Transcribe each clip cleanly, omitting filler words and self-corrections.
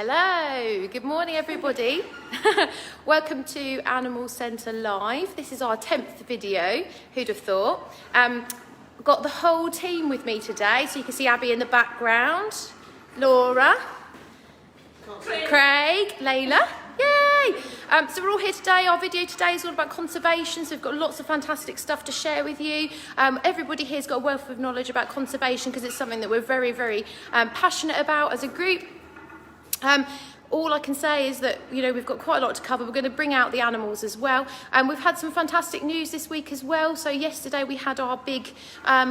Hello, good morning everybody. Welcome to Animal Centre Live. This is our 10th video, who'd have thought. Got the whole team with me today, so you can see Abby in the background, Laura, Craig, Layla, yay! So we're all here today. Our video today is all about conservation, so we've got lots of fantastic stuff to share with you. Everybody here's got a wealth of knowledge about conservation because it's something that we're very, very passionate about as a group. All I can say is that, you know, we've got quite a lot to cover. We're going to bring out the animals as well. We've had some fantastic news this week as well. So yesterday we had our big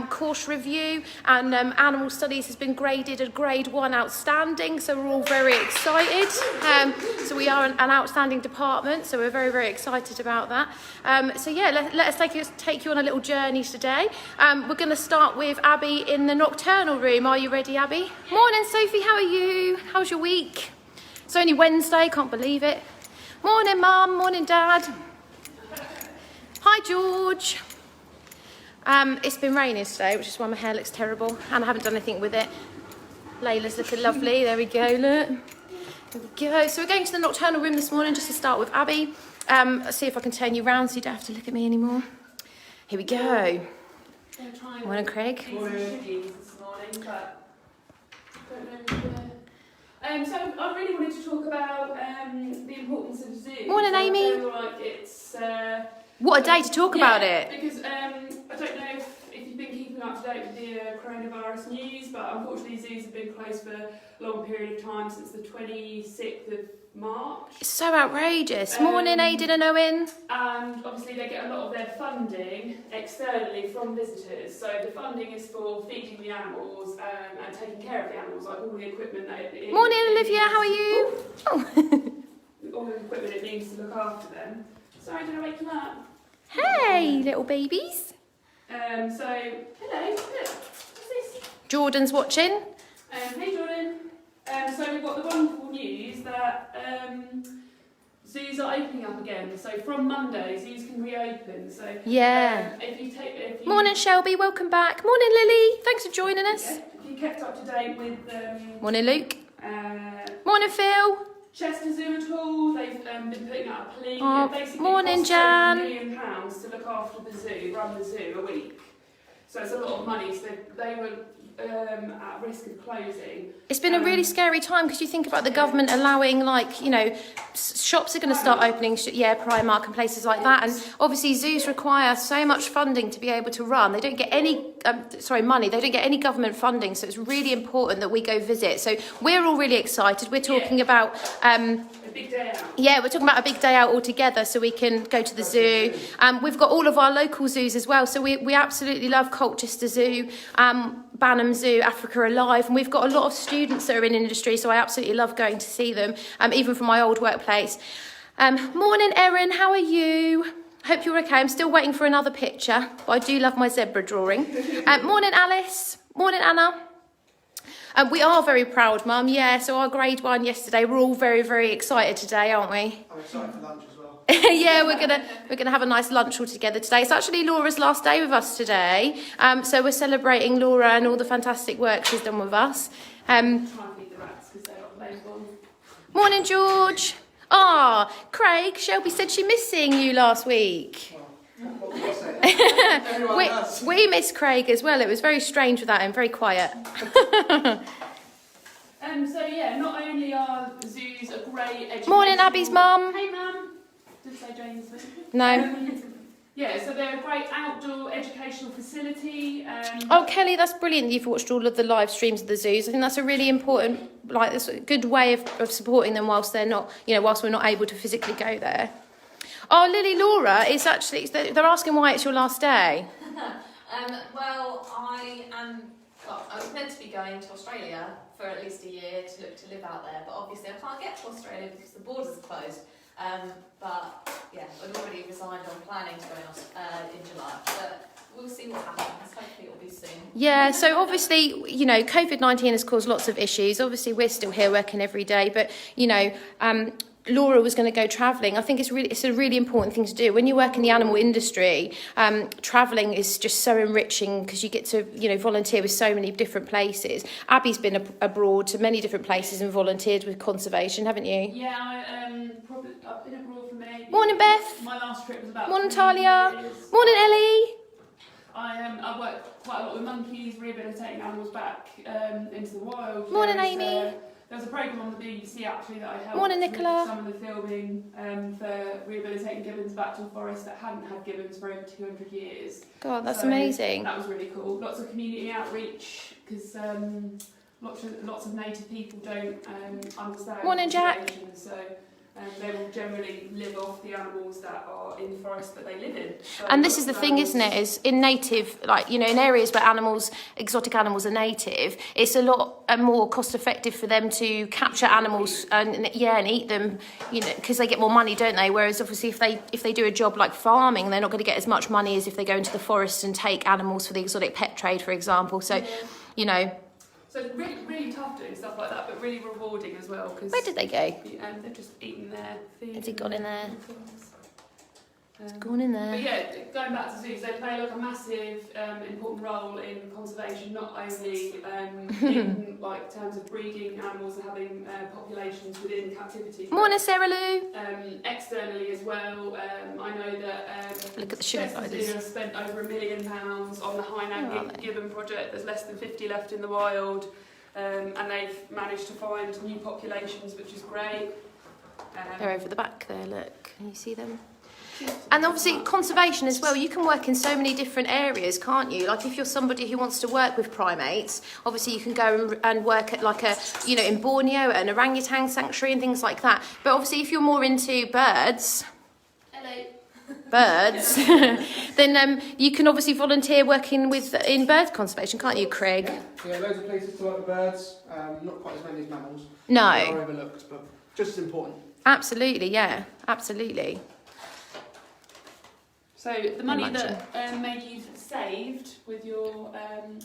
course review, and Animal Studies has been graded a grade 1 outstanding. So we're all very excited. So we are an outstanding department. So we're very, very excited about that. So yeah, let us take you on a little journey today. We're going to start with Abby in the nocturnal room. Are you ready, Abby? Morning, Sophie. How are you? How's your week? It's only Wednesday, can't believe it. Morning, Mum. Morning, Dad. Hi, George. It's been raining today, which is why my hair looks terrible, and I haven't done anything with it. Layla's looking lovely. There we go, look. There we go. So we're going to the nocturnal room this morning, just to start with Abby. Let's see if I can turn you round so you don't have to look at me anymore. Here we go. Morning, Craig. So I really wanted to talk about the importance of zoos. Morning, Amy. I feel like it's what a day to talk about it. Because I don't know if you've been keeping up to date with the coronavirus news, but unfortunately zoos have been closed for a long period of time since the 26th of March. It's so outrageous. Morning, Aidan and Owen. And obviously they get a lot of their funding externally from visitors. So the funding is for feeding the animals and taking care of the animals, like all the equipment that it Morning, Olivia. How are you? Oh. all the equipment it needs to look after them. Sorry, did I wake you up? Hey, little babies. Hello, look, what's this? Jordan's watching. Hey Jordan. So we've got the wonderful news that zoos are opening up again. So from Monday, zoos can reopen. So Yeah. if you Morning, Shelby. Welcome back. Morning, Lily. Thanks for joining us. yeah, if you kept up to date with Morning, Luke. Morning, Phil. Chester Zoo at all, they've been putting out a plea. Oh, It basically morning, costs Jan. £7 million to look after the zoo, run the zoo a week. So it's a lot of money. So they were at risk of closing. It's been a really scary time because you think about the government allowing, like, you know, shops are going to start opening, Primark and places like that. And obviously zoos require so much funding to be able to run. They don't get any, money. They don't get any government funding. So it's really important that we go visit. So we're all really excited. We're talking about... a big day out. Yeah, we're talking about a big day out all together so we can go to the zoo. We've got all of our local zoos as well. So we absolutely love Colchester Zoo, Banham Zoo, Africa Alive, and we've got a lot of students that are in industry, so I absolutely love going to see them, even from my old workplace. Morning, Erin, how are you? Hope you're okay. I'm still waiting for another picture, but I do love my zebra drawing. Morning, Alice. Morning, Anna. We are very proud, Mum. Yeah, so our grade 1 yesterday, we're all very, very excited today, aren't we? I'm excited for lunch as well. Yeah, we're gonna have a nice lunch all together today. It's actually Laura's last day with us today, so we're celebrating Laura and all the fantastic work she's done with us. Try and feed the rats because they're not available. Morning, George. Craig, Shelby said she missed seeing you last week. Well, what can I say? Everyone does. We missed Craig as well. It was very strange without him, very quiet. So yeah, not only are zoos a great education... Morning, Abby's mum. Hey, Mum. Did I say James? No. Yeah, so they're a great outdoor educational facility. Kelly, that's brilliant. You've watched all of the live streams of the zoos. I think that's a really important, that's a good way of supporting them whilst they're not, whilst we're not able to physically go there. Oh, Lily Laura, it's actually, they're asking why it's your last day. I was meant to be going to Australia for at least a year to look to live out there, but obviously I can't get to Australia because the borders are closed. But yeah, I'd already resigned on planning to go in July, but we'll see what happens. Hopefully it'll be soon. Yeah, so obviously, COVID-19 has caused lots of issues. Obviously, we're still here working every day, but, Laura was going to go travelling. I think it's a really important thing to do. When you work in the animal industry, travelling is just so enriching because you get to, you know, volunteer with so many different places. Abby's been abroad to many different places and volunteered with conservation, haven't you? Yeah, I've been abroad for maybe... Morning, Beth. My last trip was about... Morning, 3 Talia. years. Morning, Ellie. I work quite a lot with monkeys, rehabilitating animals back into the wild. Morning, Amy. There was a programme on the BBC actually that I helped Morning, with Nicola. some of the filming for rehabilitating gibbons back to the forest that hadn't had gibbons for over 200 years. God, that's So amazing. That was really cool. Lots of community outreach because lots of native people don't understand Morning, Jack. conservation, so they will generally live off the animals that are in the forest that they live in. So And this is the lots of thing, isn't it? Is in native, like, you know, in areas where exotic animals are native, it's a lot more cost effective for them to capture animals and eat them, you know, because they get more money, don't they? Whereas obviously if they do a job like farming, they're not going to get as much money as if they go into the forest and take animals for the exotic pet trade, for example. So, you know. So it's really, really tough doing stuff like that, but really rewarding as well. Cause Where did they go? they've just eaten their food. Has he gone in there? It's Gone in there. But yeah, going back to zoos, they play like a massive, important role in conservation, not only in like terms of breeding animals and having populations within captivity. Morning, Sarah Lou. Externally as well, I know that Look at the sugar Chester gliders. Zoo has spent over £1 million on the Where are Hainan they? Gibbon project. There's less than 50 left in the wild, and they've managed to find new populations, which is great. They're over the back there, look. Can you see them? And obviously conservation as well, you can work in so many different areas, can't you? Like if you're somebody who wants to work with primates, obviously you can go and work at like in Borneo, at an orangutan sanctuary and things like that. But obviously if you're more into birds, then you can obviously volunteer working in bird conservation, can't you, Craig? Yeah, loads of places to work with birds. Not quite as many as mammals. No. They are overlooked, but just as important. Absolutely, yeah, absolutely. So the money Imagine. that maybe you've saved with your,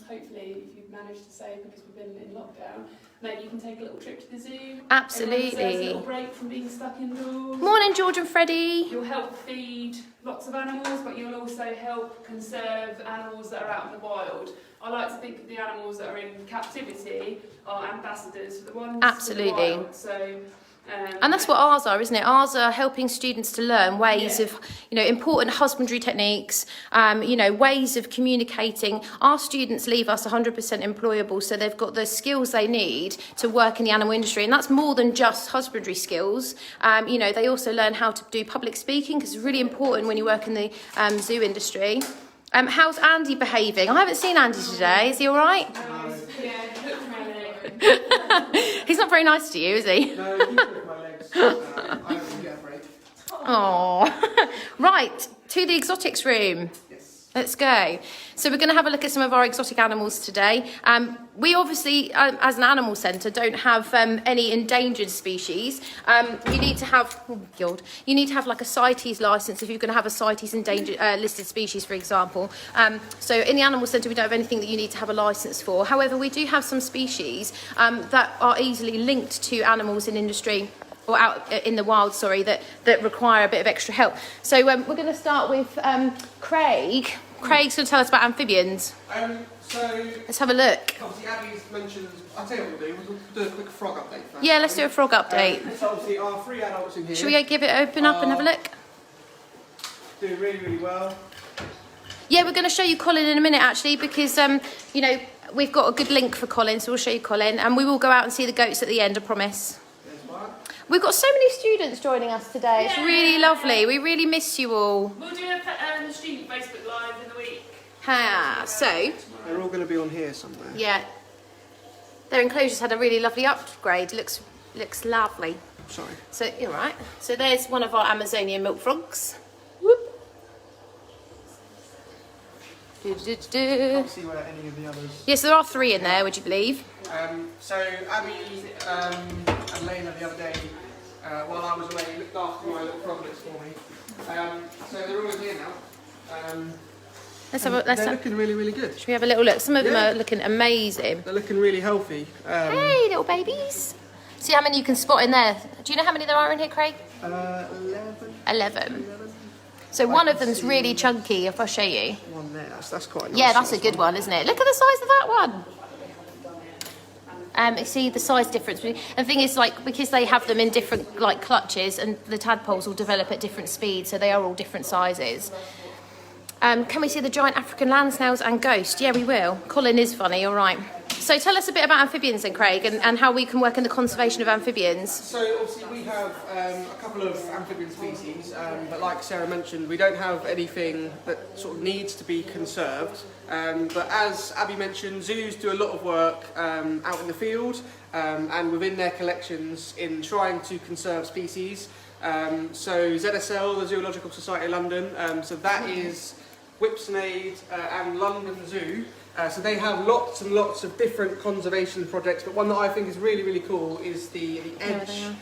hopefully if you've managed to save because we've been in lockdown, maybe you can take a little trip to the zoo. Everyone deserves a Absolutely. little break from being stuck indoors. Morning, George and Freddie. You'll help feed lots of animals, but you'll also help conserve animals that are out in the wild. I like to think of the animals that are in captivity are ambassadors for the ones Absolutely. in the wild. So, And that's what ours are, isn't it? Ours are helping students to learn ways of, important husbandry techniques, ways of communicating. Our students leave us 100% employable, so they've got the skills they need to work in the animal industry. And that's more than just husbandry skills. They also learn how to do public speaking, because it's really important when you work in the zoo industry. How's Andy behaving? I haven't seen Andy today. Is he all right? He's not very nice to you, is he? No, you look at my legs. I don't really get a break. Oh, right, to the exotics room. Yes. Let's go. So we're going to have a look at some of our exotic animals today. We obviously, as an animal centre, don't have any endangered species. You need to have, like a CITES licence if you're going to have a CITES endangered listed species, for example. So in the animal centre, we don't have anything that you need to have a licence for. However, we do have some species that are easily linked to animals in industry, or out in the wild, that require a bit of extra help. So we're going to start with Craig. Craig's going to tell us about amphibians. Let's have a look. Obviously, Abby's mentioned. I'll tell you what we'll do a quick frog update first. Yeah, let's do a frog update. So obviously, our 3 adults in here. Should we give it open up and have a look? Doing really, really well. Yeah, we're going to show you Colin in a minute, actually, because we've got a good link for Colin, so we'll show you Colin, and we will go out and see the goats at the end, I promise. There's one. We've got so many students joining us today. It's really lovely. We really miss you all. We'll do a student Facebook Live in the week. So, They're all going to be on here somewhere. yeah, their enclosure's had a really lovely upgrade. Looks lovely. Sorry. So, you're right. So there's one of our Amazonian milk frogs. Whoop. Can't see where any of the others. Yes, there are 3 in there, would you believe? So Abby and Lena the other day, while I was away, looked after my little froglets for me. So they're all in here now. They're looking really, really good. Should we have a little look? Some of them are looking amazing. They're looking really healthy. Hey, little babies. See how many you can spot in there. Do you know how many there are in here, Craig? 11. 11. So one of them's really chunky, if I show you. One there, that's quite a nice. Yeah, that's a size good one, isn't it? Look at the size of that one. You see the size difference. The thing is, like, because they have them in different like clutches, and the tadpoles will develop at different speeds, so they are all different sizes. Can we see the giant African land snails and ghost? Yeah, we will. Colin is funny, all right. So tell us a bit about amphibians then, Craig, and how we can work in the conservation of amphibians. So obviously we have a couple of amphibian species, but like Sarah mentioned, we don't have anything that sort of needs to be conserved. But as Abby mentioned, zoos do a lot of work out in the field and within their collections in trying to conserve species. So ZSL, the Zoological Society of London, so that is Whipsnade and London Zoo. So they have lots and lots of different conservation projects, but one that I think is really, really cool is the EDGE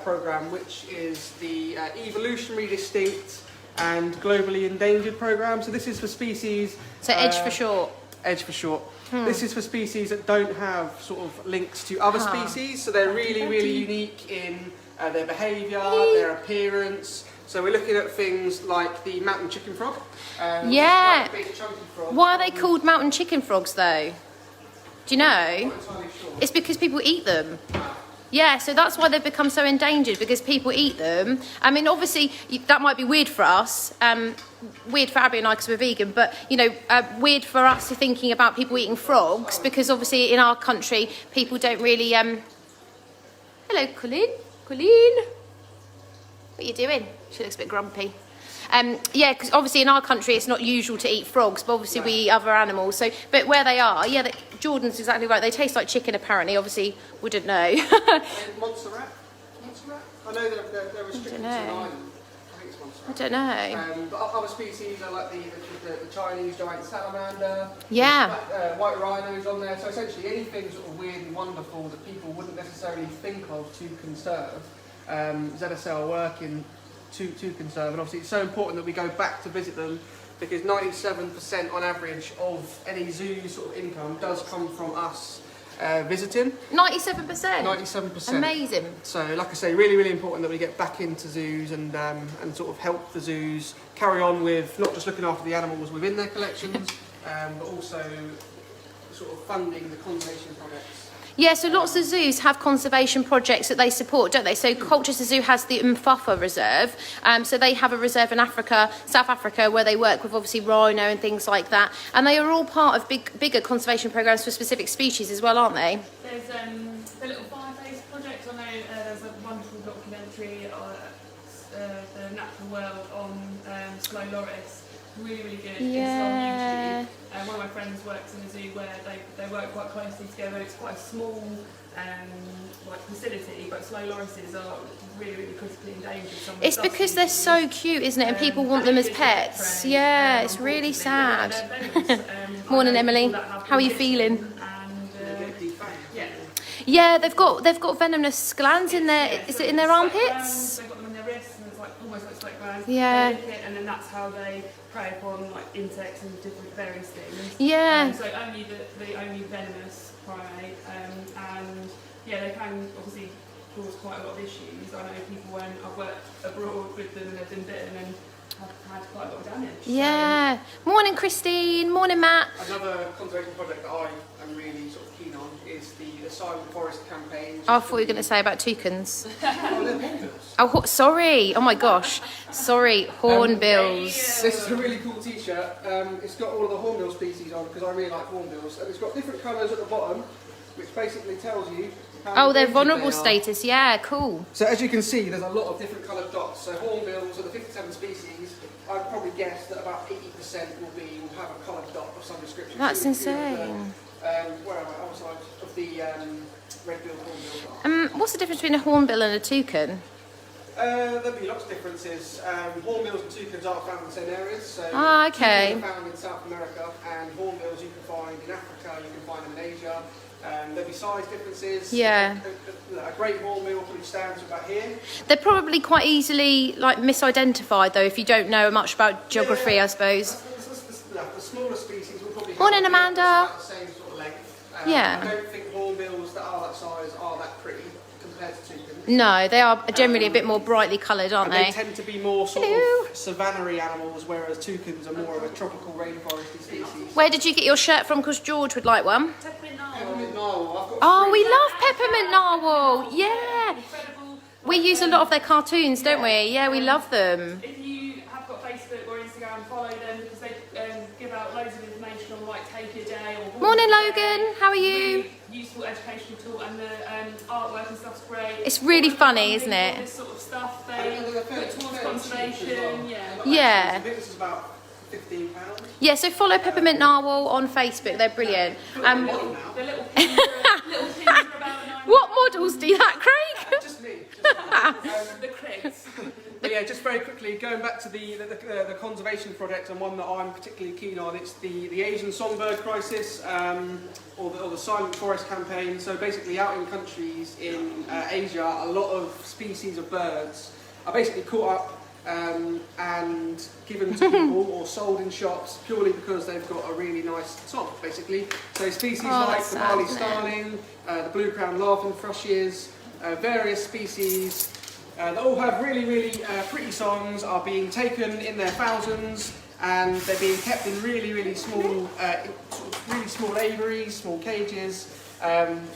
programme, which is the Evolutionary Distinct and Globally Endangered programme. So this is for species... So EDGE for short. EDGE for short. This is for species that don't have sort of links to other species, so they're really, really unique in their behaviour, their appearance. So we're looking at things like the mountain chicken frog. Yeah. Quite a big, chunky frog. Why are they called mountain chicken frogs, though? Do you know? I'm not entirely sure. It's because people eat them. Yeah, so that's why they've become so endangered, because people eat them. I mean, obviously, that might be weird for us, weird for Abby and I because we're vegan, but, you know, weird for us thinking about people eating frogs, because obviously in our country, people don't really... Hello, Colleen. Colleen. What are you doing? She looks a bit grumpy. Yeah, because obviously in our country it's not usual to eat frogs, but obviously we eat other animals. So, but where they are, yeah, Jordan's exactly right. They taste like chicken, apparently. Obviously, wouldn't know. Montserrat? Montserrat? I know they're restricted to an island. I think it's Montserrat. I don't know. But other species are like the Chinese giant salamander. Yeah. White rhinos on there. So essentially anything sort of weird and wonderful that people wouldn't necessarily think of to conserve. ZSL are working to conserve, and obviously it's so important that we go back to visit them, because 97% on average of any zoo sort of income does come from us visiting. 97%. 97%. Amazing. So, like I say, really, really important that we get back into zoos and sort of help the zoos carry on with not just looking after the animals within their collections, but also sort of funding the conservation projects. Yeah, so lots of zoos have conservation projects that they support, don't they? So Colchester Zoo has the Mfafa Reserve. So they have a reserve in Africa, South Africa, where they work with obviously rhino and things like that. And they are all part of bigger conservation programmes for specific species as well, aren't they? There's the little fire-based project. I know there's a wonderful documentary, The Natural World, on slow loris. Really, really good. Yeah. It's on YouTube. One of my friends works in a zoo where they work quite closely together. It's quite a small facility, but slow lorises are really, really critically endangered. It's because they're so cute, isn't it? And people want them as pets. Yeah, it's really sad. Morning, Emily. How are you feeling? Yeah, they've got venomous glands in their. Is it in their armpits? They've got them in their wrists, and it's like almost like sweat glands. Yeah. They lick it, and then that's how they prey upon like insects and different various things. Yeah. So only the only venomous primate, and yeah, they can obviously cause quite a lot of issues. I know people when I've worked abroad with them and they've been bitten and have had quite a lot of damage. Yeah. Morning, Christine. Morning, Matt. Another conservation project that I am really sort of keen on is the Silent Forest campaign. I thought you were going to say about toucans. Oh, they're hornbills. Oh, sorry. Oh my gosh. Sorry, hornbills. This is a really cool t-shirt. It's got all of the hornbill species on because I really like hornbills, and it's got different colours at the bottom, which basically tells you how Oh, their endangered vulnerable they are. status. Yeah, cool. So as you can see, there's a lot of different coloured dots. So hornbills are the 57 species. I'd probably guess that about 80% will have a coloured dot of some description. That's So you can see insane. where am I? Outside of the red-billed hornbill dot. What's the difference between a hornbill and a toucan? There'll be lots of differences. Hornbills and toucans are found in the same areas. So okay. toucans are found in South America, and hornbills you can find in Africa, you can find them in Asia. There'll be size differences. Yeah. A great hornbill probably stands about here. They're probably quite easily misidentified though if you don't know much about geography, I suppose. The smaller species will probably Morning, have Amanda. about the same sort of length. Yeah. I don't think hornbills hornbills that are that size are that pretty compared to toucans. No, they are generally a bit more brightly coloured, aren't And they? they tend to be more sort Hello. of savanna-y animals, whereas toucans are more of a tropical rainforesty species. Where did you get your shirt from? Because George would like one. Peppermint narwhal. I've got Oh, three. we love peppermint narwhal. Yeah. Incredible. We use a lot of their cartoons, don't we? Yeah, we love them. If you have got Facebook or Instagram, follow them because they give out loads of information on like Take a Day or Morning, Logan. How are you? Really useful educational tool, and the artwork and stuff's great. It's really funny, Funding isn't all it? This sort of stuff they And they're put fairly towards cheap conservation. as well. Yeah. Not Yeah. I think this is about £15. Yeah, so follow Peppermint Narwhal on Facebook. They're brilliant. The little pins are about 9. What models do that, Craig? Just me. The Craigs. But yeah, just very quickly, going back to the conservation project, and one that I'm particularly keen on, it's the Asian songbird crisis, or the Silent Forest campaign. So basically out in countries in Asia, a lot of species of birds are basically caught up and given to people or sold in shops purely because they've got a really nice song, basically. So species like that's the sad, Bali isn't it? starling, the blue-crowned laughing thrushes, various species that all have really, really pretty songs are being taken in their thousands, and they're being kept in really, really small, aviaries, small cages, and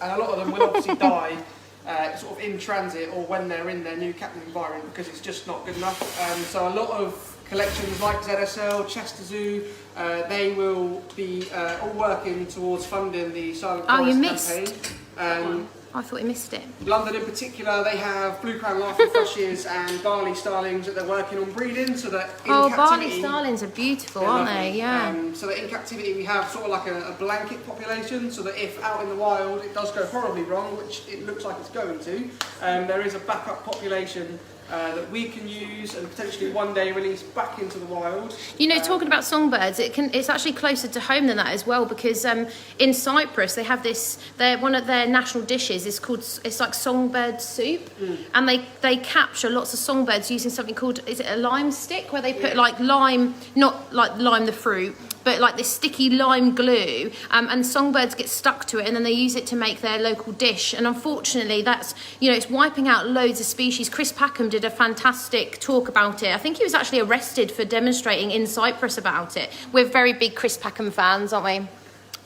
a lot of them will obviously die sort of in transit or when they're in their new captive environment because it's just not good enough. So a lot of collections like ZSL, Chester Zoo, they will be all working towards funding the Silent Oh, you Forest campaign. I thought you missed it. London in particular, they have blue-crowned laughing thrushes and Bali starlings that they're working on breeding, so that in Oh, captivity, Bali starlings are beautiful, they're aren't lovely. they? Yeah. So that in captivity we have sort of like a blanket population, so that if out in the wild it does go horribly wrong, which it looks like it's going to, there is a backup population that we can use and potentially one day release back into the wild. You know, talking about songbirds, it's actually closer to home than that as well, because in Cyprus they have this. One of their national dishes is called, it's like songbird soup, and they capture lots of songbirds using something called, is it a lime stick, where they put like lime, not like lime the fruit, but like this sticky lime glue, and songbirds get stuck to it, and then they use it to make their local dish. And unfortunately, that's, you know, it's wiping out loads of species. Chris Packham did a fantastic talk about it. I think he was actually arrested for demonstrating in Cyprus about it. We're very big Chris Packham fans, aren't we?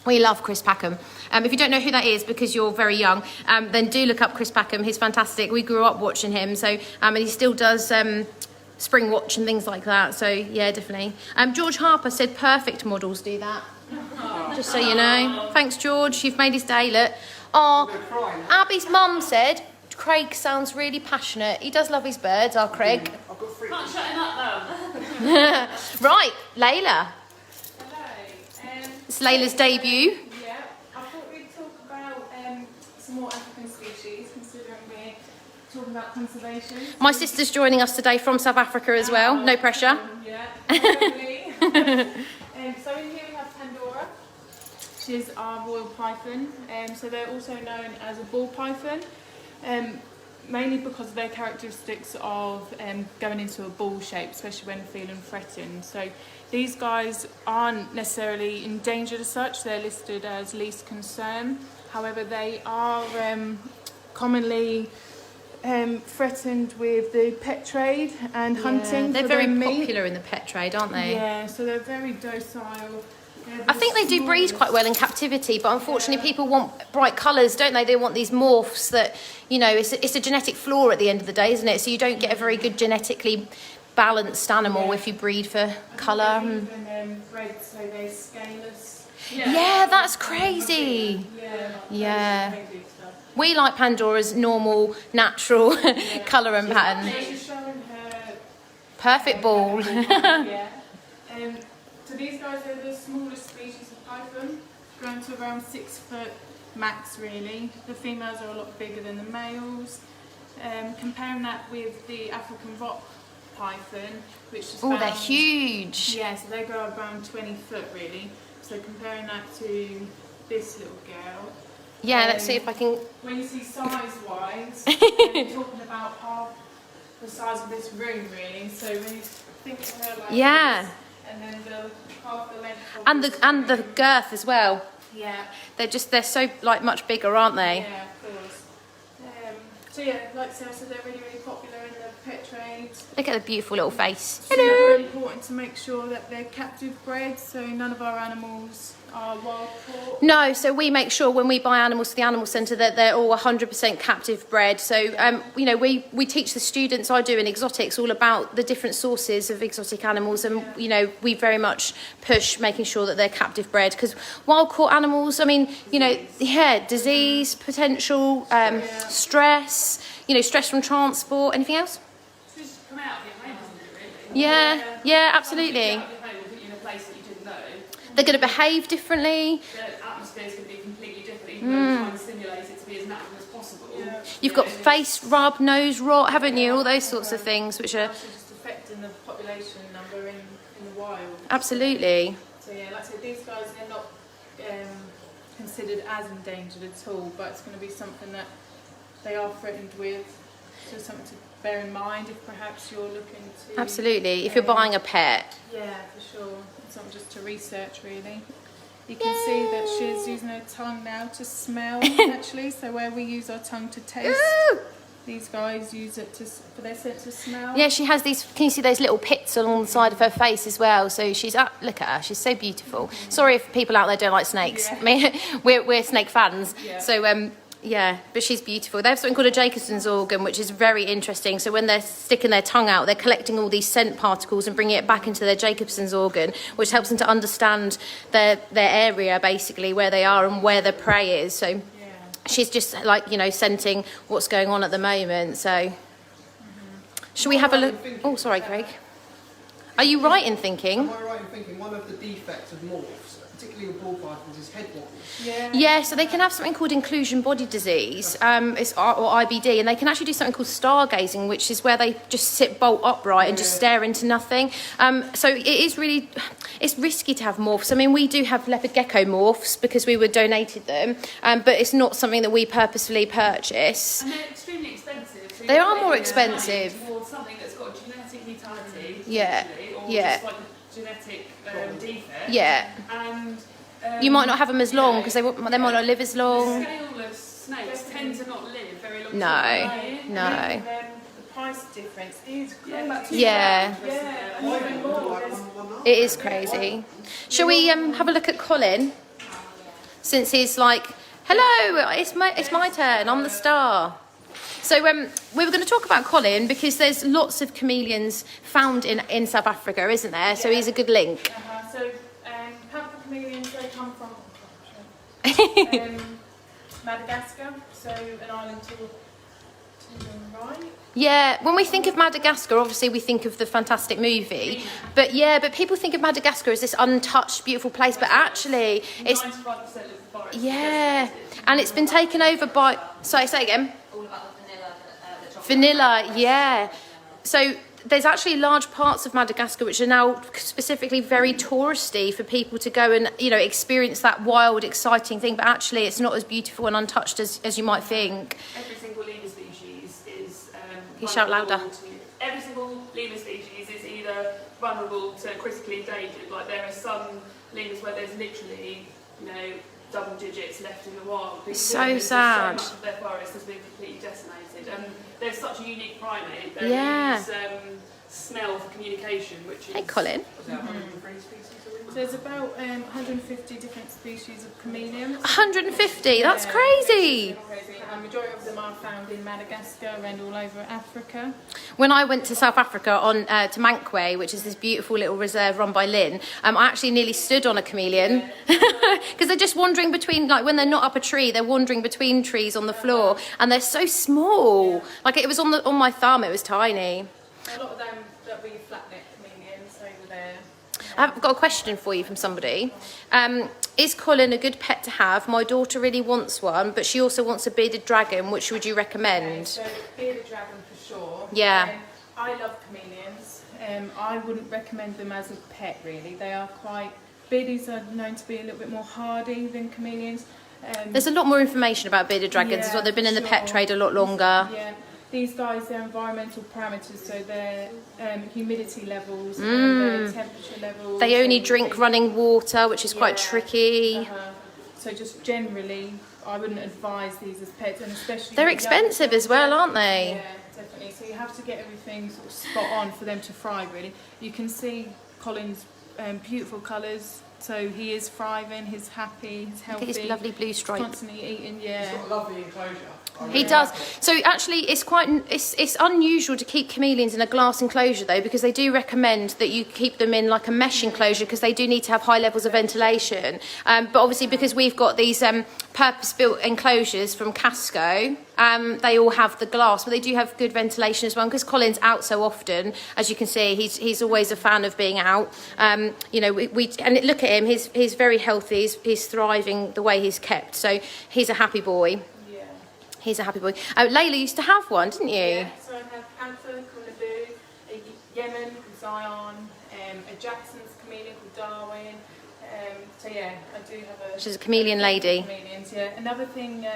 We love Chris Packham. If you don't know who that is because you're very young, then do look up Chris Packham. He's fantastic. We grew up watching him, so and he still does Spring Watch and things like that. So yeah, definitely. George Harper said perfect models do that. Just so you know. Thanks, George. You've made his day. Look. Oh, Abby's mum said Craig sounds really passionate. He does love his birds, our Craig. I've got three. Can't shut him up though. Right, Layla. Hello. It's Layla's debut. Yeah, I thought we'd talk about some more African species, considering we're talking about conservation. My sister's joining us today from South Africa as well. No pressure. Yeah, hopefully. So in here we have Pandora. She's our royal python. So they're also known as a ball python, mainly because of their characteristics of going into a ball shape, especially when feeling threatened. So these guys aren't necessarily endangered as such. They're listed as least concern. However, they are commonly threatened with the pet trade and hunting. They're for very their meat. popular in the pet trade, aren't they? Yeah, so they're very docile. I think they do breed quite well in captivity, but unfortunately people want bright colours, don't they? They want these morphs that, you know, it's a genetic flaw at the end of the day, isn't it? So you don't get a very good genetically balanced animal if you breed for colour. Even bred so they're scaleless. Yeah, that's crazy. Yeah. Crazy stuff. We like Pandora's normal, natural colour and pattern. She's showing her. Perfect ball. Yeah. So these guys are the smallest species of python, grown to around 6 foot max really. The females are a lot bigger than the males. Comparing that with the African rock python, which is Oh, they're found- huge. Yeah, so they grow around 20 foot really. So comparing that to this little girl, Yeah, let's see if I can. when you see size-wise, you're talking about half the size of this room really. So when you think of her like Yeah. this, and then the half the length of And this the room. girth as well. Yeah. They're so like much bigger, aren't they? Yeah, of course. So yeah, like Sarah said, they're really, really popular in the pet trade. Look at the beautiful little face. So it's really important to make sure that they're captive bred, so none of our animals are wild caught. No, so we make sure when we buy animals for the animal centre that they're all 100% captive bred. So, you know, we teach the students, I do in exotics, all about the different sources of exotic animals, and, you know, we very much push making sure that they're captive bred, because wild caught animals, I mean, you know, yeah, disease, potential, stress, you know, stress from transport, anything else? So just come out of your home, doesn't it, really? Yeah, absolutely. Out of your home will put you in a place that you didn't know. They're going to behave differently. The atmosphere is going to be completely different, even though we're trying to stimulate it to be as natural as possible. Yeah. You've got face rub, nose rot, haven't you? All those sorts of things, which are Actually just affecting the population number in the wild. absolutely. So yeah, like I said, these guys, they're not considered as endangered at all, but it's going to be something that they are threatened with. So something to bear in mind if perhaps you're looking to... Absolutely. If you're buying a pet. Yeah, for sure. It's something just to research, really. You can see that she's using her tongue now to smell, actually. So where we use our tongue to taste, Ooh. these guys use it for their sense of smell. Yeah, she has these, can you see those little pits along the side of her face as well? So she's, look at her, she's so beautiful. Sorry if people out there don't like snakes. Yeah. I mean, we're snake fans. Yeah. So, yeah, but she's beautiful. They have something called a Jacobson's organ, which is very interesting. So when they're sticking their tongue out, they're collecting all these scent particles and bringing it back into their Jacobson's organ, which helps them to understand their area, basically, where they are and where the prey is. So she's just, like, you know, scenting what's going on at the moment. So should we have a look? Oh, sorry, Craig. Are you right in thinking? Am I right in thinking one of the defects of morphs, particularly with ball pythons, is head wobble? Yeah, so they can have something called inclusion body disease, or IBD, and they can actually do something called stargazing, which is where they just sit bolt upright and just stare into nothing. So it is really, it's risky to have morphs. I mean, we do have leopard gecko morphs because we were donated them, but it's not something that we purposefully purchase. And they're extremely expensive. So They you're are more putting your money expensive. towards something that's got a genetic mutation, Yeah, potentially, or yeah. just like a genetic defect. Yeah. And You might not have them as long because they might not live as long. Scaleless snakes tend to not live very long. No, time. no. And the price difference is crazy. Yeah, Yeah, even more. it is crazy. Shall we have a look at Colin? Since he's like, hello, it's my turn, I'm the star. So we were going to talk about Colin because there's lots of chameleons found in South Africa, isn't there? So he's a good link. So pampas chameleons, they come from Madagascar, so an island to the right. Yeah, when we think of Madagascar, obviously we think of the fantastic movie. But people think of Madagascar as this untouched, beautiful place. But actually, it's 95% of the forest is yeah, designated. and it's been taken over by. Sorry, say again. All about the vanilla, the chocolate. Vanilla, yeah. So there's actually large parts of Madagascar which are now specifically very touristy for people to go and, you know, experience that wild, exciting thing. But actually, it's not as beautiful and untouched as you might think. Every single lemur species is You shout louder. vulnerable to- every single lemur species is either vulnerable to critically endangered. Like there are some lemurs where there's literally, you know, double digits left in the wild. because So sad. So much of their forest has been completely decimated. And they're such a unique primate. They Yeah. use smell for communication, which is... Hey, Colin. Was there 103 species? So there's about 150 different species of chameleons. 150. That's Yeah, crazy. it's crazy. And majority of them are found in Madagascar and all over Africa. When I went to South Africa to Mankway, which is this beautiful little reserve run by Lynn, I actually nearly stood on a chameleon because they're just wandering between, like when they're not up a tree, they're wandering between trees on the floor, and they're so small. Like it was on my thumb, it was tiny. A lot of them that be flat-neck chameleons over there. I've got a question for you from somebody. Is Colin a good pet to have? My daughter really wants one, but she also wants a bearded dragon. Which would you recommend? So bearded dragon for sure. Yeah. I love chameleons. I wouldn't recommend them as a pet really. They are quite... Beardies are known to be a little bit more hardy than chameleons. There's a lot more information about bearded dragons as well. They've been in the pet sure. trade a lot longer. Yeah. These guys, their environmental parameters, so their humidity levels, and their temperature levels. They only and drink they- running water, which is quite tricky. So just generally, I wouldn't advise these as pets, and especially They're with expensive young as well, children. aren't they? Yeah, definitely. So you have to get everything sort of spot on for them to thrive. Really, you can see Colin's beautiful colours. So he is thriving. He's happy. He's Look healthy. at his lovely blue He's stripe. constantly eating. He's Yeah. got a lovely enclosure. He does. So actually, it's unusual to keep chameleons in a glass enclosure though, because they do recommend that you keep them in like a mesh enclosure because they do need to have high levels of ventilation. But obviously, because we've got these purpose-built enclosures from Casco, they all have the glass, but they do have good ventilation as well. Because Colin's out so often, as you can see, he's always a fan of being out. You know, and look at him. He's very healthy. He's thriving the way he's kept. So he's a happy boy. He's a happy boy. Layla used to have one, didn't you? Yeah, so I have Panther called Naboo, a Yemen called Zion, a Jackson's chameleon called Darwin. So yeah, I do have a... She's a chameleon lady. Chameleons, yeah. Another thing,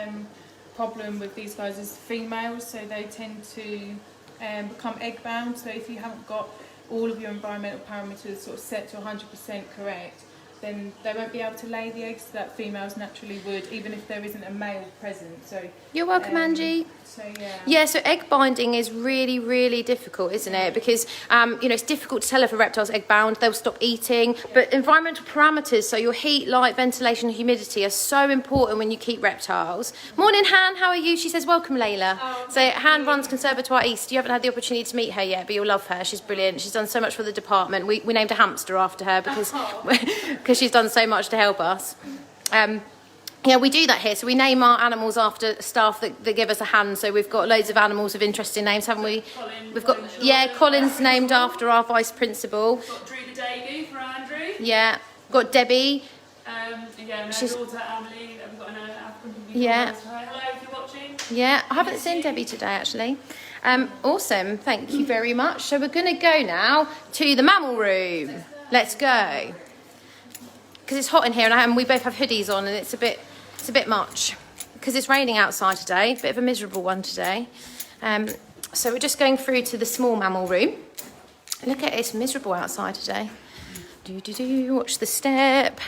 problem with these guys is females, so they tend to become egg bound. So if you haven't got all of your environmental parameters sort of set to 100% correct, then they won't be able to lay the eggs that females naturally would, even if there isn't a male present. So You're welcome, Angie. So yeah. Yeah, so egg binding is really, really difficult, isn't it? Because, you know, it's difficult to tell if a reptile's egg bound, they'll stop eating. But environmental parameters, so your heat, light, ventilation, and humidity are so important when you keep reptiles. Morning, Han, how are you? She says, welcome, Layla. So Han runs Conservatoire East. You haven't had the opportunity to meet her yet, but you'll love her. She's brilliant. She's done so much for the department. We named a hamster after her because, because she's done so much to help us. Yeah, we do that here. So we name our animals after staff that give us a hand. So we've got loads of animals with interesting names, haven't we? Colin, We've got, Colin yeah, Shaw. Colin's named after our vice principal. We've got Drew the Daegu for Andrew. Yeah, got Debbie. Again, her She's- daughter Emily. We've got an African people. Yeah. Hello, if you're watching. Yeah, I haven't seen Debbie today actually. Awesome, thank you very much. So we're going to go now to the mammal room. Let's go. Because it's hot in here and we both have hoodies on and it's a bit much. Because it's raining outside today, bit of a miserable one today. So we're just going through to the small mammal room. Look at it, it's miserable outside today. Watch the step.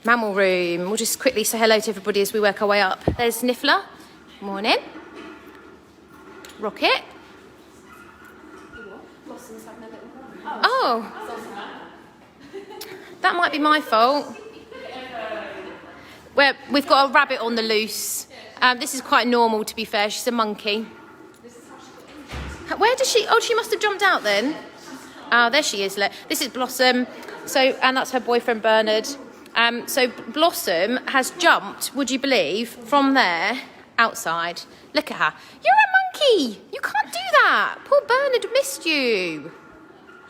Mammal room. We'll just quickly say hello to everybody as we work our way up. There's Niffler. Morning. Rocket. Oh. That might be my fault. We've got a rabbit on the loose. This is quite normal, to be fair. She's a monkey. Where does she... Oh, she must have jumped out then. Oh, there she is. This is Blossom. So, and that's her boyfriend, Bernard. So Blossom has jumped, would you believe, from there, outside. Look at her. You're a monkey. You can't do that. Poor Bernard missed you.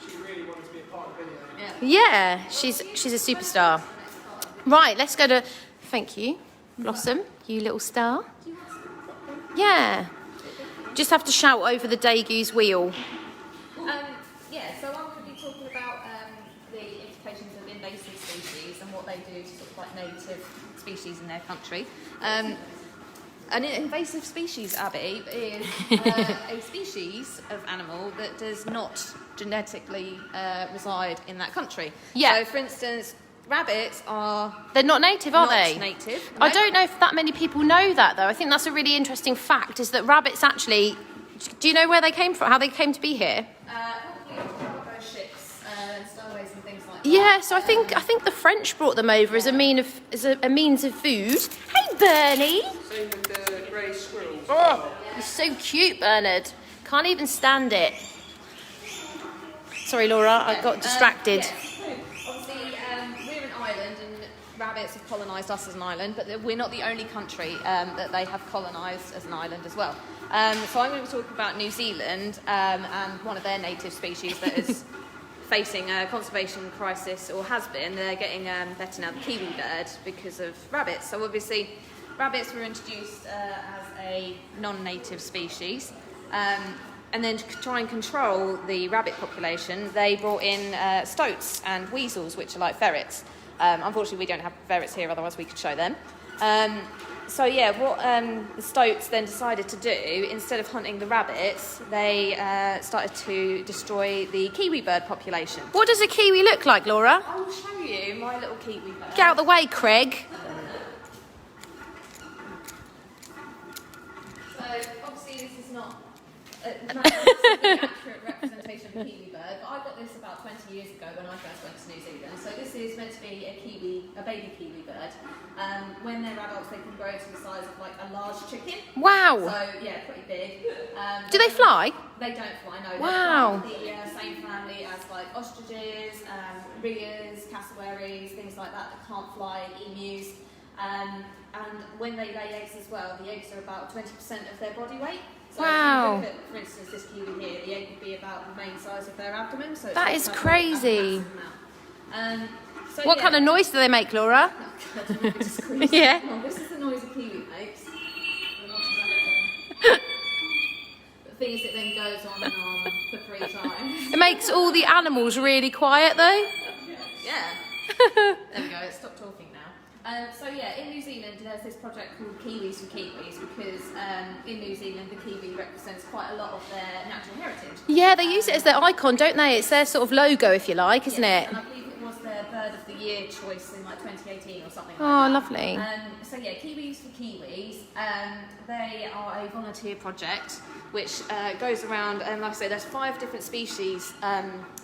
She really wanted to be a part of the video. Yeah, she's a superstar. Right, let's go to... Thank you, Blossom, you little star. Yeah. Just have to shout over the Daegu's wheel. Yeah, so I'm going to be talking about the implications of invasive species and what they do to sort of like native species in their country. An invasive species, Abby, is a species of animal that does not genetically reside in that country. Yeah. So, for instance, rabbits are They're not native, are not they? native. I No. don't know if that many people know that, though. I think that's a really interesting fact, is that rabbits actually... Do you know where they came from, how they came to be here? Probably cargo ships and stowaways and things like that. Yeah, so I think the French brought them over as a means of food. Hey, Bernie! Same with the grey squirrels. Oh, you're so cute, Bernard. Can't even stand it. Sorry, Laura, I got distracted. Obviously, we're an island and rabbits have colonised us as an island, but we're not the only country that they have colonised as an island as well. So I'm going to talk about New Zealand and one of their native species that is facing a conservation crisis, or has been. They're getting better now, the kiwi bird, because of rabbits. So obviously, rabbits were introduced as a non-native species. And then to try and control the rabbit population, they brought in stoats and weasels, which are like ferrets. Unfortunately, we don't have ferrets here, otherwise we could show them. So yeah, what the stoats then decided to do, instead of hunting the rabbits, they started to destroy the kiwi bird population. What does a kiwi look like, Laura? I will show you my little kiwi bird. Get out of the way, Craig. obviously this is not a massively accurate representation of a kiwi bird, but I got this about 20 years ago when I first went to New Zealand. So this is meant to be a baby kiwi bird. When they're adults, they can grow to the size of like a large chicken. Wow. So yeah, pretty big. Do they fly? They don't fly, no. Wow. They're part of the same family as like ostriches, rheas, cassowaries, things like that can't fly, emus. And when they lay eggs as well, the eggs are about 20% of their body weight. So Wow. if you look at, for instance, this kiwi here, the egg would be about the main size of their abdomen. So it's That like is a crazy. massive amount. So What yeah. kind of noise do they make, Laura? Oh, God, I'm just squeezing. Yeah. Oh, this is the noise a kiwi makes. The thing is, it then goes on and on for 3 times. It makes all the animals really quiet, though. Yeah. There we go, it stopped talking now. So yeah, in New Zealand there's this project called Kiwis for Kiwis because in New Zealand the kiwi represents quite a lot of their natural heritage. Yeah, they use it as their icon, don't they? It's their sort of logo, if you like, isn't Yes, it? And I believe it was their Bird of the Year choice in like 2018 or something like Oh, that. lovely. So yeah, Kiwis for Kiwis, they are a volunteer project which goes around, and like I say, there's 5 different species,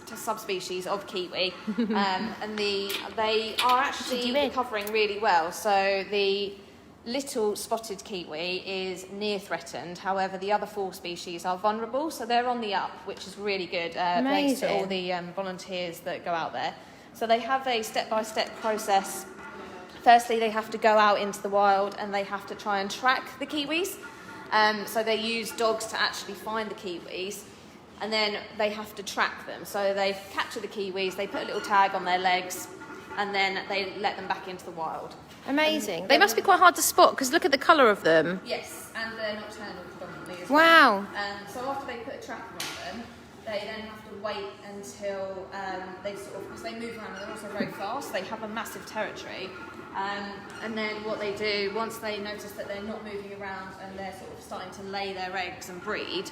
subspecies of kiwi, and they are actually recovering really well. So the little spotted kiwi is near threatened, however the other 4 species are vulnerable, so they're on the up, which is really good, thanks to all the volunteers that go out there. So they have a step-by-step process. Firstly, they have to go out into the wild and they have to try and track the kiwis. So they use dogs to actually find the kiwis, and then they have to track them. So they capture the kiwis, they put a little tag on their legs, and then they let them back into the wild. Amazing. They must be quite hard to spot because look at the colour of them. Yes, and they're nocturnal predominantly as well. Wow. So after they put a tracker on them, they then have to wait until they sort of, because they move around, and they're also very fast, they have a massive territory. And then what they do, once they notice that they're not moving around and they're sort of starting to lay their eggs and breed,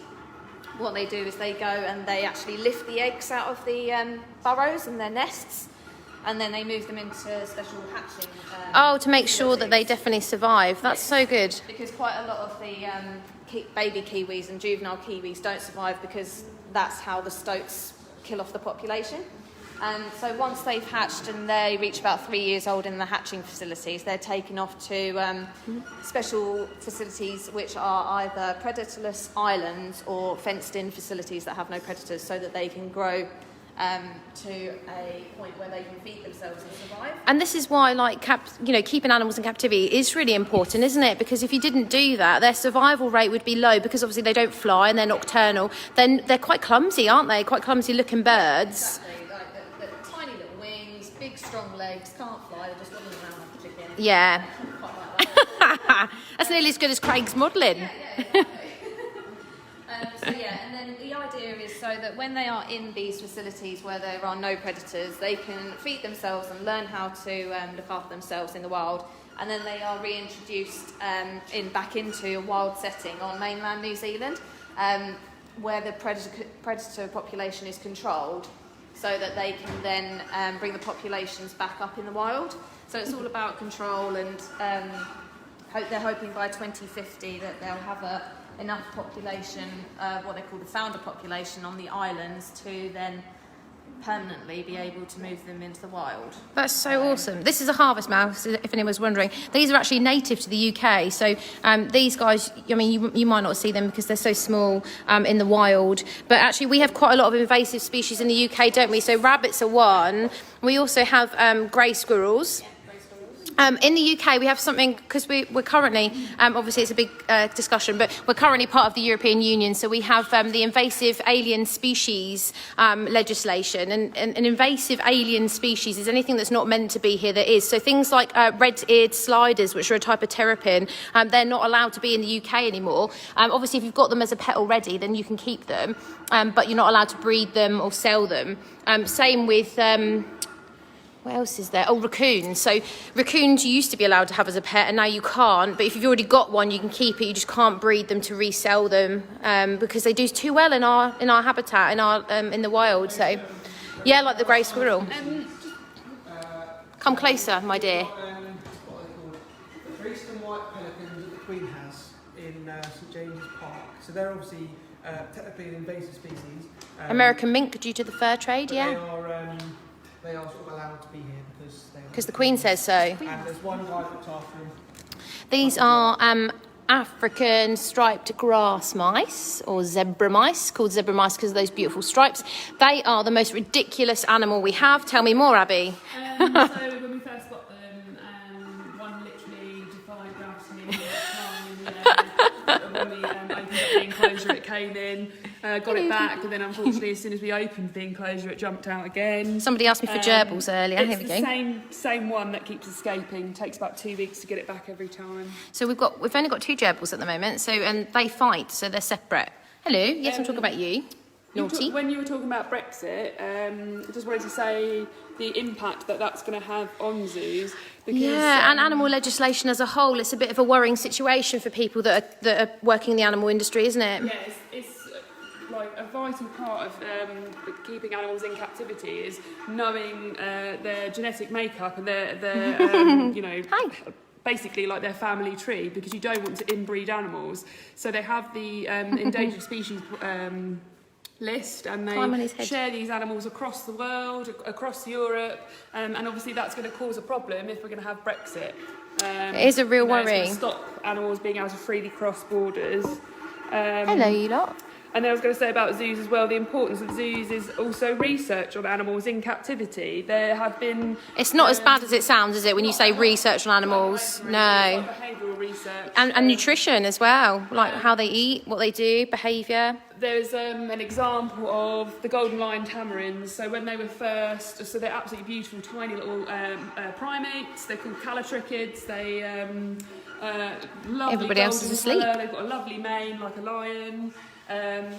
what they do is they go and they actually lift the eggs out of the burrows and their nests, and then they move them into special hatching. Oh, to make sure that they facilities. definitely survive. That's so good. Because quite a lot of the baby kiwis and juvenile kiwis don't survive because that's how the stoats kill off the population. So once they've hatched and they reach about 3 years old in the hatching facilities, they're taken off to special facilities which are either predatorless islands or fenced-in facilities that have no predators, so that they can grow to a point where they can feed themselves and survive. And this is why, like, keeping animals in captivity is really important, isn't it? Because if you didn't do that, their survival rate would be low because obviously they don't fly and they're nocturnal. Then they're quite clumsy, aren't they? Quite clumsy-looking birds. Exactly, like the tiny little wings, big strong legs, can't fly, they're just running around like a chicken. Yeah. Quite like that. That's nearly as good as Craig's modelling. Yeah, exactly. So yeah, and then the idea is so that when they are in these facilities where there are no predators, they can feed themselves and learn how to look after themselves in the wild, and then they are reintroduced back into a wild setting on mainland New Zealand, where the predator population is controlled, so that they can then bring the populations back up in the wild. So it's all about control, and they're hoping by 2050 that they'll have enough population, what they call the founder population on the islands, to then permanently be able to move them into the wild. That's so awesome. This is a harvest mouse, if anyone's wondering. These are actually native to the UK. So these guys, I mean, you might not see them because they're so small in the wild. But actually, we have quite a lot of invasive species in the UK, don't we? So rabbits are one. We also have grey squirrels. In the UK, we have something, because we're currently, obviously it's a big discussion, but we're currently part of the European Union, so we have the invasive alien species legislation, and an invasive alien species is anything that's not meant to be here that is. So things like red-eared sliders, which are a type of terrapin, they're not allowed to be in the UK anymore. Obviously, if you've got them as a pet already, then you can keep them, but you're not allowed to breed them or sell them. Same with... what else is there? Oh, raccoons. So raccoons you used to be allowed to have as a pet, and now you can't. But if you've already got one, you can keep it. You just can't breed them to resell them because they do too well in our habitat, in the wild. So, yeah, like the grey squirrel. Come closer, my dear. What are they called? The Eastern white pelicans that the Queen has in St St James's Park. So they're obviously technically an invasive species. American mink due to the fur trade, but yeah? They are sort of allowed to be here Because the Queen says so. And there's one guy that looks after them. These are African striped grass mice, or zebra mice, called zebra mice because of those beautiful stripes. They are the most ridiculous animal we have. Tell me more, Abby. So when we first got them, one literally defied gravity when we opened up the enclosure, it came in, got it back, and then unfortunately as soon as we opened the enclosure it jumped out again. Somebody asked me for gerbils earlier. Here we go. It's the same one that keeps escaping. Takes about 2 weeks to get it back every time. So we've only got 2 gerbils at the moment. So and they fight, so they're separate. Hello. Yes, I'm talking about you. Naughty. When you were talking about Brexit, I just wanted to say the impact that that's going to have on zoos. Because, Yeah, and animal legislation as a whole, it's a bit of a worrying situation for people that are working in the animal industry, isn't it? Yeah, it's like a vital part of keeping animals in captivity is knowing their genetic makeup and their you know. Hi. Basically like their family tree, because you don't want to inbreed animals. So they have the endangered species list, and they share these animals across the world, across Europe, and obviously that's going to cause a problem if we're going to have Brexit. It is a real worry. It's going to stop animals being able to freely cross borders. Hello, you lot. And then I was going to say about zoos as well, the importance of zoos is also research on animals in captivity. There have been... It's not as bad as it sounds, is it, when you say research on animals? No. Behavioural research. And nutrition as well, like how they eat, what they do, behaviour. There's an example of the golden lion tamarins. So when they were first, so they're absolutely beautiful, tiny little primates. They're called callitrichids. They lovely. Everybody else is asleep. Colour. They've got a lovely mane like a lion.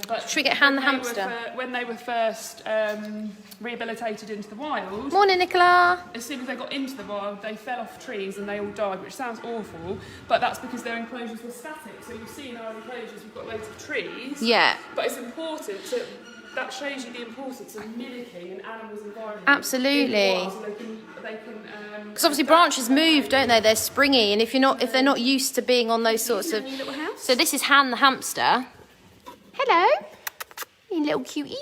But Should we get Han the hamster? When they were first rehabilitated into the wild, Morning, Nicola. as soon as they got into the wild, they fell off trees and they all died, which sounds awful, but that's because their enclosures were static. So you see in our enclosures we've got loads of trees. Yeah. But it's important that shows you the importance of mimicking an animal's environment. Absolutely. So they can Because obviously branches move, don't they? They're springy, and if they're not used to being on those sorts of. little house. So this is Han the hamster. Hello, you little cutie.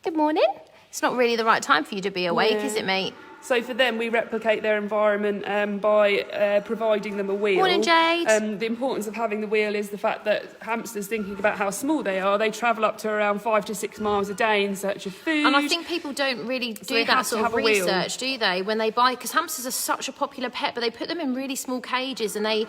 Good morning. It's not really the right time for you to be awake, is it, mate? So for them, we replicate their environment by providing them a wheel. Morning, Jade. The importance of having the wheel is the fact that hamsters, thinking about how small they are, they travel up to around 5 to 6 miles a day in search of food. And I think people don't really do that sort of research, do they? When they buy, because hamsters are such a popular pet, but they put them in really small cages, and they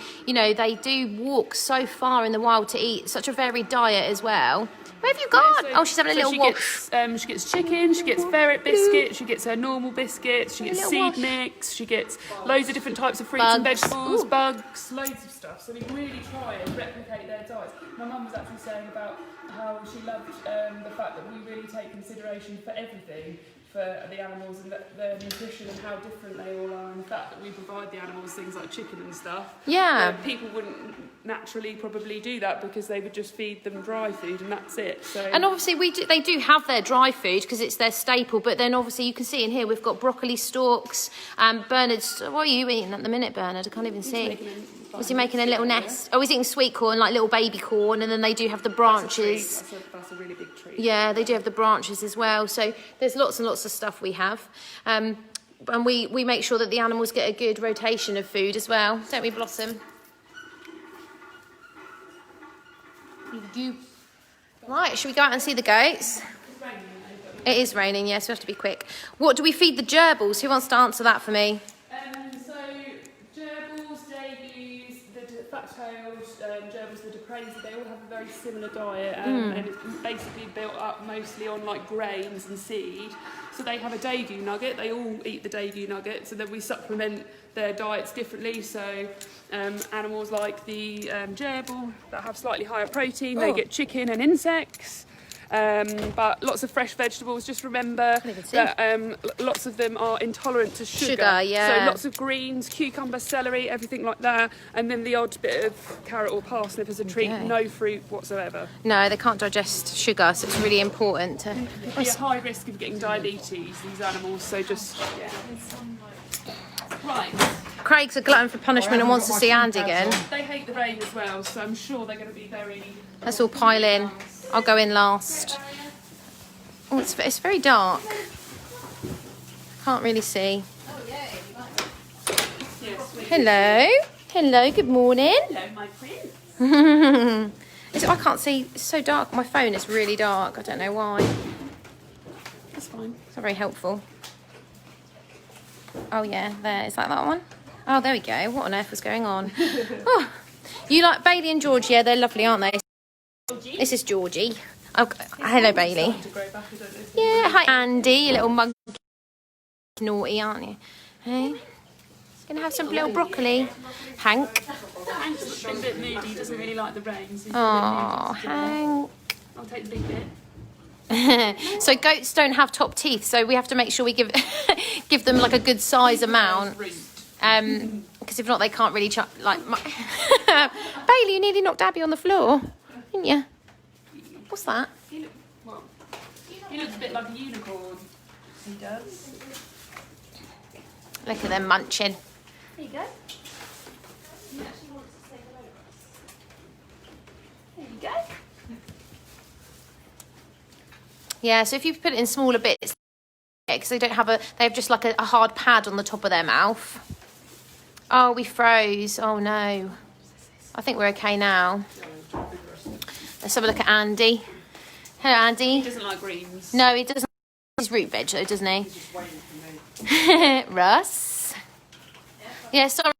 do walk so far in the wild to eat such a varied diet as well. Where have you gone? She's having a little walk. She gets chicken, she gets ferret biscuits, she gets her normal biscuits, she gets seed mix, she gets loads of different types of fruits and vegetables, bugs, loads of stuff. So we really try and replicate their diets. My mum was actually saying about how she loved the fact that we really take consideration for everything for the animals and their nutrition and how different they all are, and the fact that we provide the animals things like chicken and stuff. Yeah. People wouldn't naturally probably do that because they would just feed them dry food and that's it. So. And obviously they do have their dry food because it's their staple, but then obviously you can see in here we've got broccoli stalks. Bernard's, what are you eating at the minute, Bernard? I can't even see. Was he making a little nest? Oh, he's eating sweet corn, like little baby corn, and then they do have the branches. That's a really big treat. Yeah, they do have the branches as well. So there's lots and lots of stuff we have. And we make sure that the animals get a good rotation of food as well. Don't we, Blossom? Right, should we go out and see the goats? It is raining, yes, we have to be quick. What do we feed the gerbils? Who wants to answer that for me? So gerbils, degus, the fat-tailed gerbils, the depraised, they all have a very similar diet, and it's basically built up mostly on like grains and seed. So they have a degu nugget. They all eat the degu nugget, so then we supplement their diets differently. So animals like the gerbil that have slightly higher protein, they get chicken and insects. But lots of fresh vegetables. Just remember that lots of them are intolerant to sugar. Yeah. So lots of greens, cucumber, celery, everything like that. And then the odd bit of carrot or parsnip as a treat. Okay. No fruit whatsoever. No, they can't digest sugar, so it's really important to... Be a high risk of getting diabetes, these animals. So just, yeah. Right. Craig's a glutton for punishment and wants to see Andy again. They hate the rain as well, so I'm sure they're going to be very... Let's all pile in. I'll go in last. Oh, it's very dark. Can't really see. Hello. Hello, good morning. Hello, my prince. I can't see. It's so dark. My phone is really dark. I don't know why. That's fine. It's not very helpful. Oh, yeah. There. Is that one? Oh, there we go. What on earth was going on? Oh, you like Bailey and George? Yeah, they're lovely, aren't they? This is Georgie. Oh, hello, Bailey. Yeah, hi, Andy. You little mug. Naughty, aren't you? Hey? Gonna have some little broccoli. Hank. Hank's a bit moody. He doesn't really like the rain. So Oh, Hank. I'll take the big bit. So goats don't have top teeth, so we have to make sure we give give them like a good size amount. Because if not, they can't really Bailey, you nearly knocked Abby on the floor, didn't you? What's that? He looks a bit like a unicorn. He does. Look at them munching. There you go. There you go. Yeah, so if you put it in smaller bits, because they have just like a hard pad on the top of their mouth. Oh, we froze. Oh no. I think we're okay now. Let's have a look at Andy. Hello, Andy. He doesn't like greens. No, he doesn't. He's root veg though, doesn't he? Russ. Yeah, sorry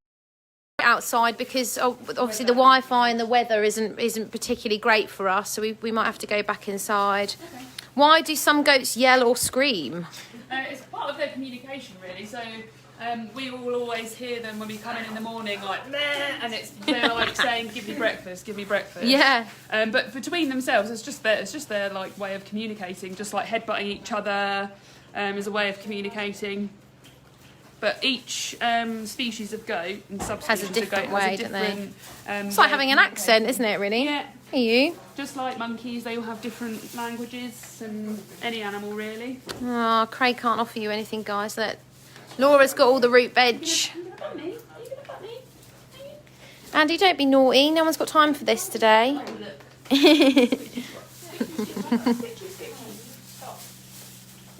outside because obviously the Wi-Fi and the weather isn't particularly great for us, so we might have to go back inside. Okay. Why do some goats yell or scream? It's part of their communication, really. So we will always hear them when we come in the morning, like meh, and they're like saying, "Give me breakfast, give me breakfast." Yeah. But between themselves, it's just their like way of communicating, just like headbutting each other is a way of communicating. But each species of goat and subspecies has a different of goat way, has a different, don't they? It's like having an accent, isn't it? Really? Yeah. Are you? Just like monkeys, they all have different languages, and any animal really. Oh, Craig can't offer you anything, guys. Laura's got all the root veg. Are you gonna butt me? Are you gonna butt me? Andy, don't be naughty. No one's got time for this today.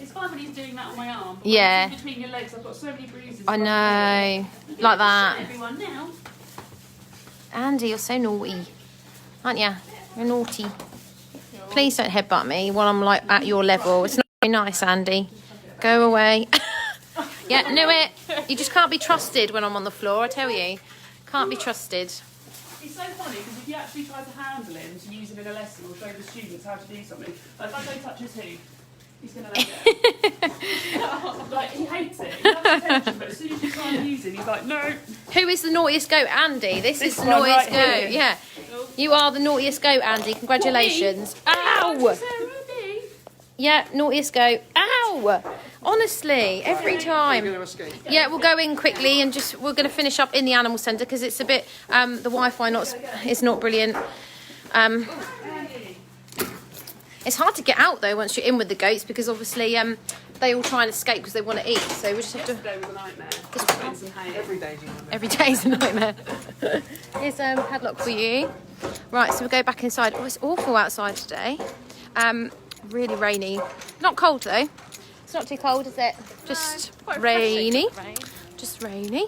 It's fine when he's doing that on my arm. But Yeah. when it's in between your legs, I've got so many bruises. I know. Like that. Everyone now. Andy, you're so naughty. Aren't you? You're naughty. Please don't headbutt me while I'm like at your level. It's not very nice, Andy. Go away. Yeah, knew it. You just can't be trusted when I'm on the floor, I tell you. Can't be trusted. It's so funny because if you actually try to handle him to use him in a lesson or show the students how to do something, like if I go touch his hoof, he's going to let go. Like, he hates it. He loves attention, but as soon as you try and use him, he's like, no. Who is the naughtiest goat? Andy. This is the one naughtiest right goat. here. Yeah. You are the naughtiest goat, Andy. Congratulations. Ow! Yeah, naughtiest goat. Ow! Honestly, every time. Yeah, we'll go in quickly and we're going to finish up in the animal centre because it's a bit the Wi-Fi is not brilliant. It's hard to get out though once you're in with the goats because obviously they all try and escape because they want to eat. So we just have to. Yesterday was a nightmare. Every day's a nightmare. Every day's a nightmare. Here's padlock for you. Right, so we'll go back inside. Oh, it's awful outside today. Really rainy. Not cold though. It's not too cold, is it? Just rainy. Just rainy.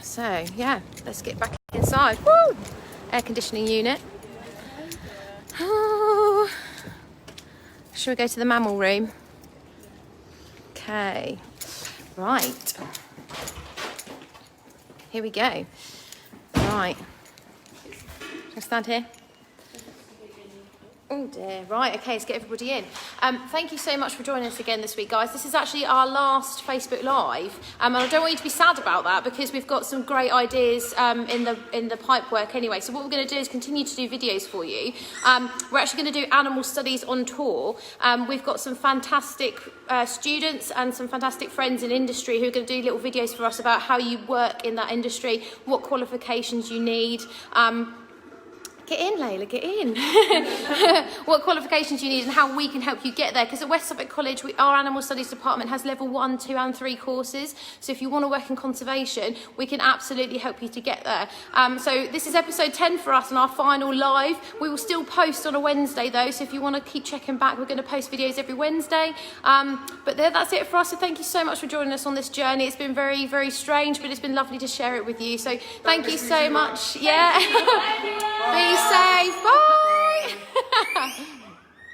So yeah, let's get back inside. Woo! Air conditioning unit. Oh. Shall we go to the mammal room? Okay. Right. Here we go. Right. Shall I stand here? Oh dear. Right, okay, let's get everybody in. Thank you so much for joining us again this week, guys. This is actually our last Facebook Live. And I don't want you to be sad about that because we've got some great ideas in the pipe work anyway. So what we're going to do is continue to do videos for you. We're actually going to do animal studies on tour. We've got some fantastic students and some fantastic friends in industry who are going to do little videos for us about how you work in that industry, what qualifications you need. Get in, Layla, get in. What qualifications you need and how we can help you get there. Because at West Suffolk College, our Animal Studies department has level 1, 2 and 3 courses. So if you want to work in conservation, we can absolutely help you to get there. So this is episode 10 for us and our final live. We will still post on a Wednesday though. So if you want to keep checking back, we're going to post videos every Wednesday. But that's it for us. So thank you so much for joining us on this journey. It's been very, very strange, but it's been lovely to share it with you. So thank you so much. Yeah. Be